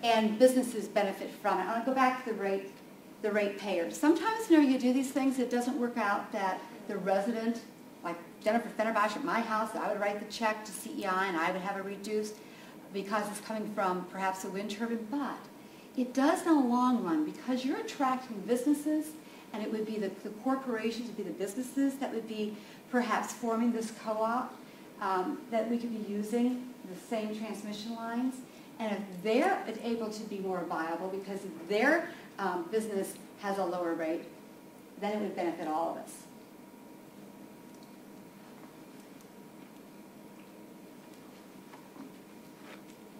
and businesses benefit from it. I want to go back to the rate payers. Sometimes, you do these things, it doesn't work out that the resident, like Jennifer Fenderbosch at my house, I would write the check to CEI and I would have it reduced because it's coming from perhaps a wind turbine, but it does in the long run because you're attracting businesses, and it would be the corporations, it would be the businesses that would be perhaps forming this co-op that we could be using the same transmission lines. And if they're able to be more viable because their business has a lower rate, then it would benefit all of us.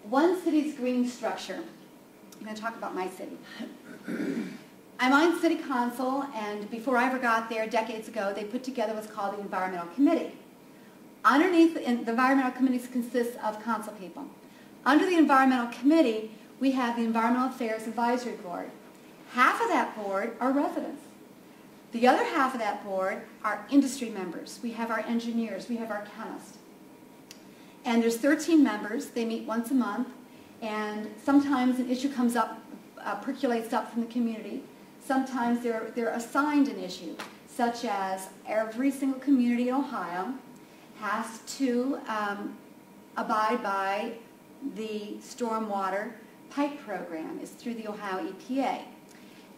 One city's green structure. I'm going to talk about my city. I'm on city council, and before I ever got there, decades ago, they put together what's called the environmental committee. Underneath, the environmental committees consists of council people. Under the environmental committee, we have the Environmental Affairs Advisory Board. Half of that board are residents. The other half of that board are industry members. We have our engineers, we have our chemists. And there's 13 members. They meet once a month, and sometimes an issue comes up, percolates up from the community. Sometimes they're assigned an issue, such as every single community in Ohio has to abide by the stormwater pipe program. It's through the Ohio EPA.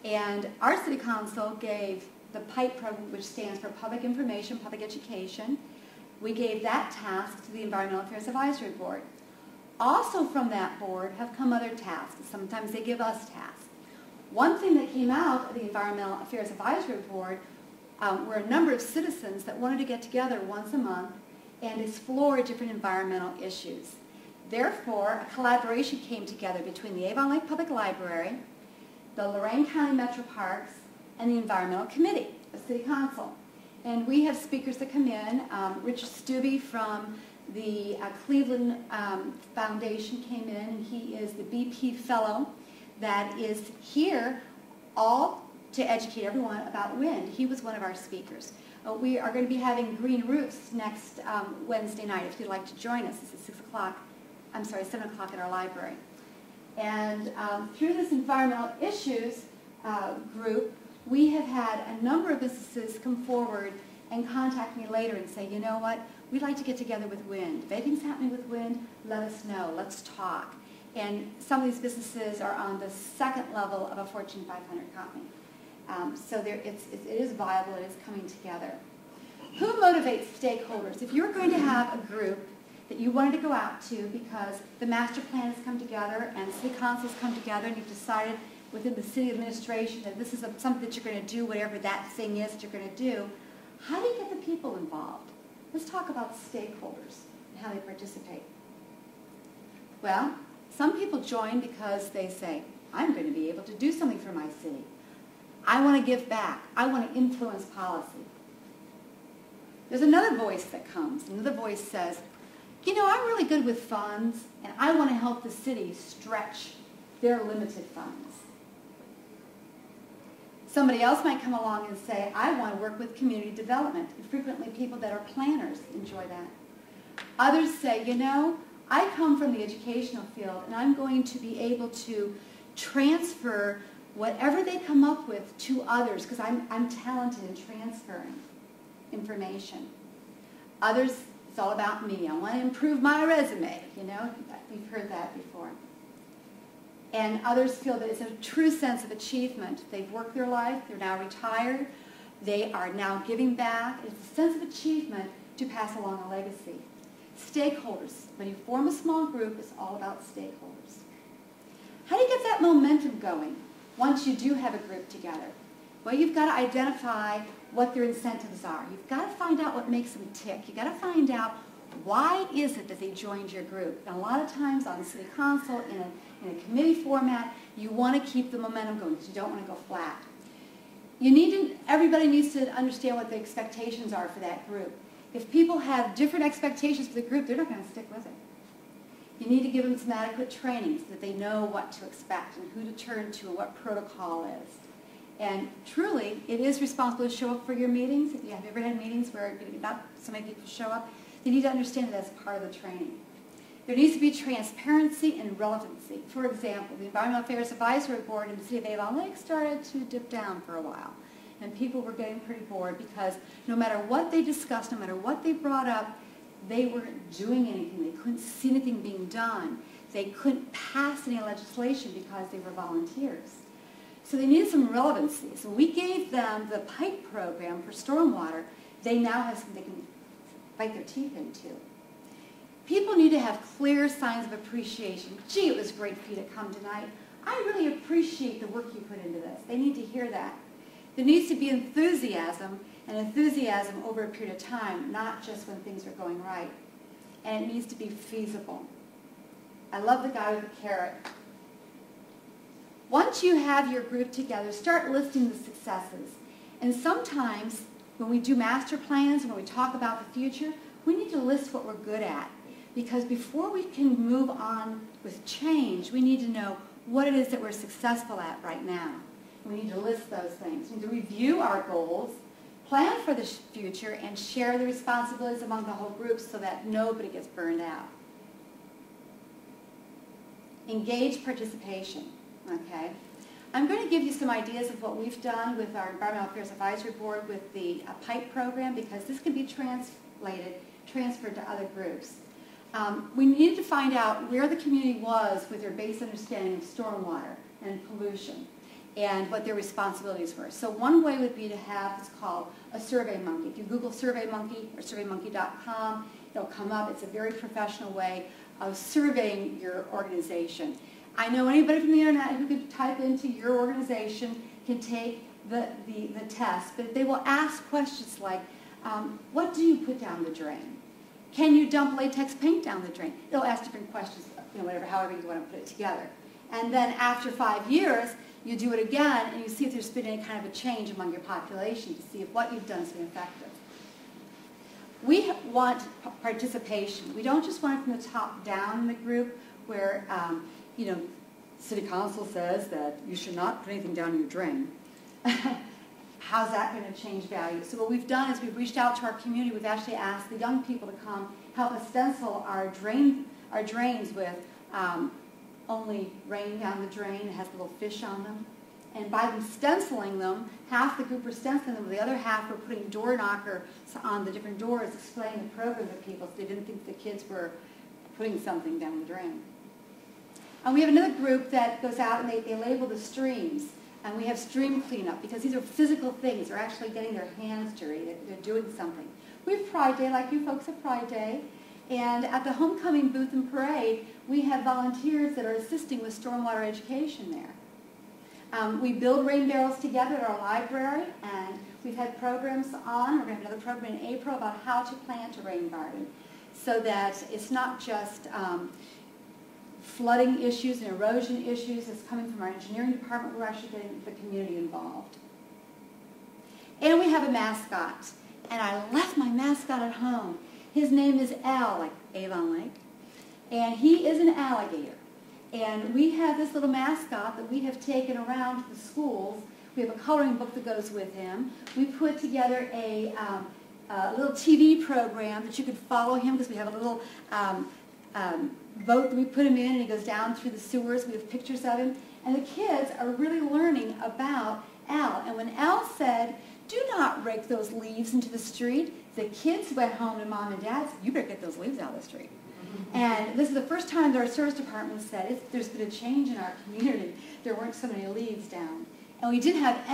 And our city council gave the pipe program, which stands for Public Information, Public Education, we gave that task to the Environmental Affairs Advisory Board. Also from that board have come other tasks. Sometimes they give us tasks. One thing that came out of the Environmental Affairs Advisory Board were a number of citizens that wanted to get together once a month and explore different environmental issues. Therefore, a collaboration came together between the Avon Lake Public Library, the Lorain County Metro Parks, and the Environmental Committee, the City Council. And we have speakers that come in. Richard Stubbe from the Cleveland Foundation came in, and he is the BP Fellow that is here all to educate everyone about wind. He was one of our speakers. We are going to be having green roofs next Wednesday night. If you'd like to join us, it's at 7 o'clock at our library. And through this environmental issues group, we have had a number of businesses come forward and contact me later and say, you know what, we'd like to get together with wind. If anything's happening with wind, let us know, let's talk. And some of these businesses are on the second level of a Fortune 500 company. So it is viable, it is coming together. Who motivates stakeholders? If you're going to have a group that you wanted to go out to because the master plan has come together and city councils come together and you've decided within the city administration that this is something that you're going to do, whatever that thing is that you're going to do, how do you get the people involved? Let's talk about stakeholders and how they participate. Well, some people join because they say, I'm going to be able to do something for my city. I want to give back. I want to influence policy. There's another voice that comes. Another voice says, you know, I'm really good with funds, and I want to help the city stretch their limited funds. Somebody else might come along and say, I want to work with community development. And frequently people that are planners enjoy that. Others say, you know, I come from the educational field, and I'm going to be able to transfer whatever they come up with to others because I'm talented in transferring information. Others, it's all about me. I want to improve my resume. You know, we've heard that before. And others feel that it's a true sense of achievement. They've worked their life, they're now retired, they are now giving back. It's a sense of achievement to pass along a legacy. Stakeholders. When you form a small group, it's all about stakeholders. How do you get that momentum going once you do have a group together? Well, you've got to identify what their incentives are. You've got to find out what makes them tick. You've got to find out why is it that they joined your group. And a lot of times on city council, in a committee format, you want to keep the momentum going because you don't want to go flat. Everybody needs to understand what the expectations are for that group. If people have different expectations for the group, they're not going to stick with it. You need to give them some adequate training so that they know what to expect and who to turn to and what protocol is. And truly, it is responsible to show up for your meetings. If you have ever had meetings where not so many people show up, you need to understand that that's part of the training. There needs to be transparency and relevancy. For example, the Environmental Affairs Advisory Board in the city of Avon Lake started to dip down for a while. And people were getting pretty bored because no matter what they discussed, no matter what they brought up, they weren't doing anything. They couldn't see anything being done. They couldn't pass any legislation because they were volunteers. So they needed some relevancy. So we gave them the PIPE program for stormwater. They now have something they can bite their teeth into. People need to have clear signs of appreciation. Gee, it was great for you to come tonight. I really appreciate the work you put into this. They need to hear that. There needs to be enthusiasm, and enthusiasm over a period of time, not just when things are going right. And it needs to be feasible. I love the guy with the carrot. Once you have your group together, start listing the successes. And sometimes, when we do master plans, when we talk about the future, we need to list what we're good at. Because before we can move on with change, we need to know what it is that we're successful at right now. We need to list those things. We need to review our goals, plan for the future, and share the responsibilities among the whole group so that nobody gets burned out. Engage participation. Okay? I'm going to give you some ideas of what we've done with our Environmental Affairs Advisory Board with the PIPE program, because this can be transferred to other groups. We needed to find out where the community was with their base understanding of stormwater and pollution and what their responsibilities were. So one way would be to have what's called a Survey Monkey. If you Google Survey Monkey or surveymonkey.com, it'll come up. It's a very professional way of surveying your organization. I know anybody from the internet who can type into your organization can take the test, but they will ask questions like, what do you put down the drain? Can you dump latex paint down the drain? It'll ask different questions, however you want to put it together. And then after 5 years, you do it again, and you see if there's been any kind of a change among your population to see if what you've done has been effective. We want participation. We don't just want it from the top down in the group where, city council says that you should not put anything down your drain. How's that going to change value? So what we've done is we've reached out to our community. We've actually asked the young people to come help us stencil our drains with only rain down the drain. It has little fish on them. And by them stenciling them, half the group were stenciling them, the other half were putting door knockers on the different doors, explaining the program to people so they didn't think the kids were putting something down the drain. And we have another group that goes out and they label the streams. And we have stream cleanup because these are physical things. They're actually getting their hands dirty. They're doing something. We have Pride Day, like you folks have Pride Day. And at the homecoming booth and parade, we have volunteers that are assisting with stormwater education there. We build rain barrels together at our library, and we've had programs on. We're going to have another program in April about how to plant a rain garden so that it's not just flooding issues and erosion issues that's coming from our engineering department. We're actually getting the community involved. And we have a mascot. And I left my mascot at home. His name is Al, like Avon Lake. And he is an alligator. And we have this little mascot that we have taken around to the schools. We have a coloring book that goes with him. We put together a little TV program that you could follow him because we have a little boat that we put him in, and he goes down through the sewers. We have pictures of him. And the kids are really learning about Al. And when Al said, "Do not rake those leaves into the street," the kids went home to mom and dad said, "You better get those leaves out of the street." And this is the first time that our service department said there's been a change in our community. There weren't so many leaves down. And we didn't have any